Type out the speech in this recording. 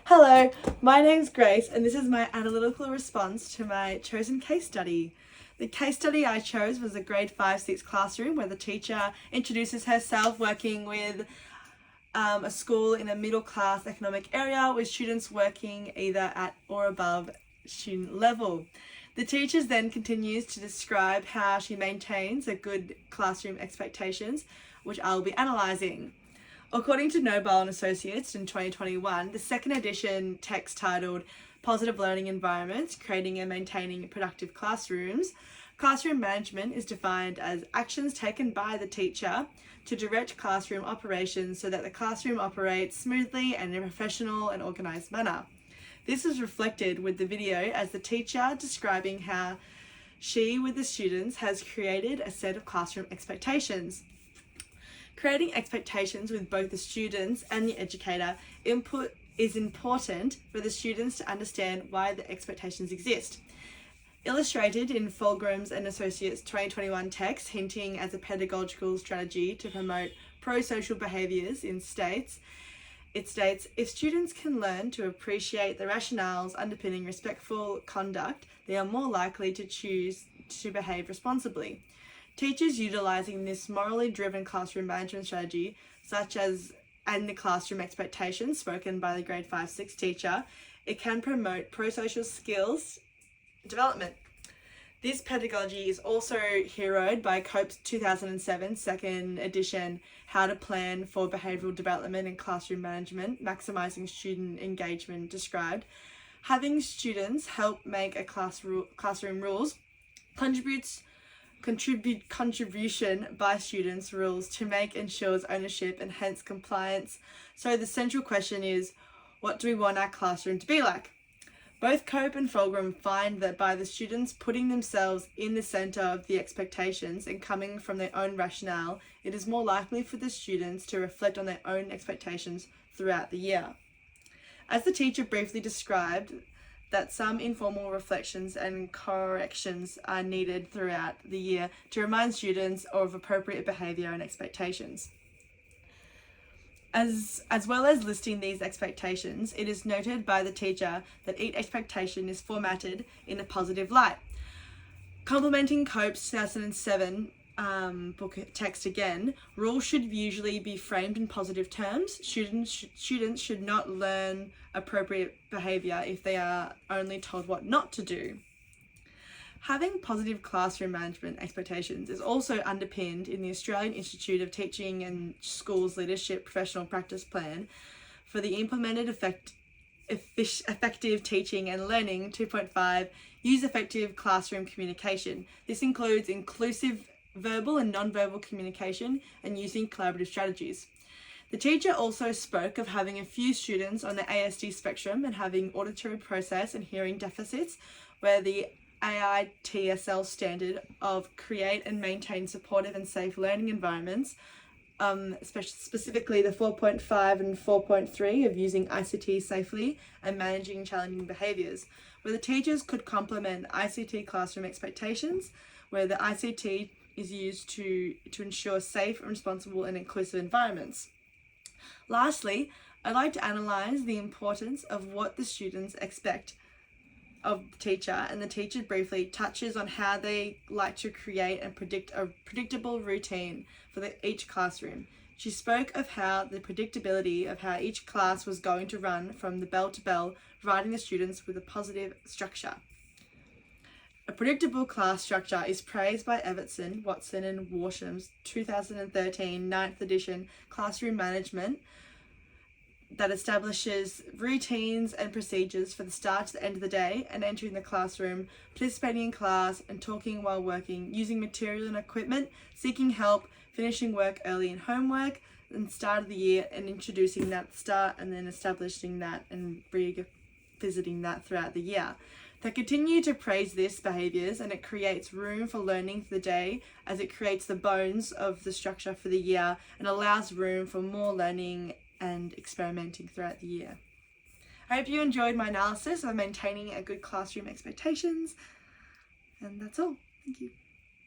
Hello, my name's Grace and this is my analytical response to my chosen case study. The case study I chose was a grade 5-6 classroom where the teacher introduces herself working with a school in a middle class economic area with students working either at or above student level. The teacher then continues to describe how she maintains a good classroom expectations, which I'll be analysing. According to Noble and Associates in 2021, the second edition text titled Positive Learning Environments, Creating and Maintaining Productive Classrooms, classroom management is defined as actions taken by the teacher to direct classroom operations so that the classroom operates smoothly and in a professional and organised manner. This is reflected with the video as the teacher describing how she, with the students, has created a set of classroom expectations. Creating expectations with both the students and the educator input is important for the students to understand why the expectations exist. Illustrated in Fulgram's and Associates 2021 text, hinting as a pedagogical strategy to promote pro-social behaviours it states, if students can learn to appreciate the rationales underpinning respectful conduct, they are more likely to choose to behave responsibly. Teachers utilising this morally driven classroom management strategy, such as and the classroom expectations spoken by the grade 5-6 teacher, it can promote pro-social skills development. This pedagogy is also heroed by Cope's 2007 second edition How to Plan for Behavioural Development in Classroom Management, Maximising Student Engagement described. Having students help make a classroom rules contribution by students rules to make ensures ownership and hence compliance. So the central question is, what do we want our classroom to be like? Both Cope and Fulgram find that by the students putting themselves in the centre of the expectations and coming from their own rationale, it is more likely for the students to reflect on their own expectations throughout the year. As the teacher briefly described, that some informal reflections and corrections are needed throughout the year to remind students of appropriate behaviour and expectations. As well as listing these expectations, it is noted by the teacher that each expectation is formatted in a positive light. Complementing Cope's 2007 book text again, rules should usually be framed in positive terms. Students should not learn appropriate behaviour if they are only told what not to do. Having positive classroom management expectations is also underpinned in the Australian Institute of Teaching and Schools Leadership Professional Practice Plan for the implemented effective teaching and learning 2.5 use effective classroom communication. This includes inclusive verbal and non-verbal communication and using collaborative strategies. The teacher also spoke of having a few students on the ASD spectrum and having auditory process and hearing deficits, where the AITSL standard of create and maintain supportive and safe learning environments, specifically the 4.5 and 4.3 of using ICT safely and managing challenging behaviours, where the teachers could complement ICT classroom expectations, where the ICT is used to ensure safe, responsible and inclusive environments. Lastly, I'd like to analyse the importance of what the students expect of the teacher, and the teacher briefly touches on how they like to create and predict a predictable routine for each classroom. She spoke of how the predictability of how each class was going to run from the bell to bell, providing the students with a positive structure. A predictable class structure is praised by Evertson, Watson and Warsham's 2013 9th edition Classroom Management that establishes routines and procedures for the start to the end of the day and entering the classroom, participating in class and talking while working, using material and equipment, seeking help, finishing work early in homework, and start of the year and introducing that start and then establishing that and revisiting that throughout the year. They continue to praise this behaviours and it creates room for learning for the day as it creates the bones of the structure for the year and allows room for more learning and experimenting throughout the year. I hope you enjoyed my analysis of maintaining a good classroom expectations, and that's all. Thank you.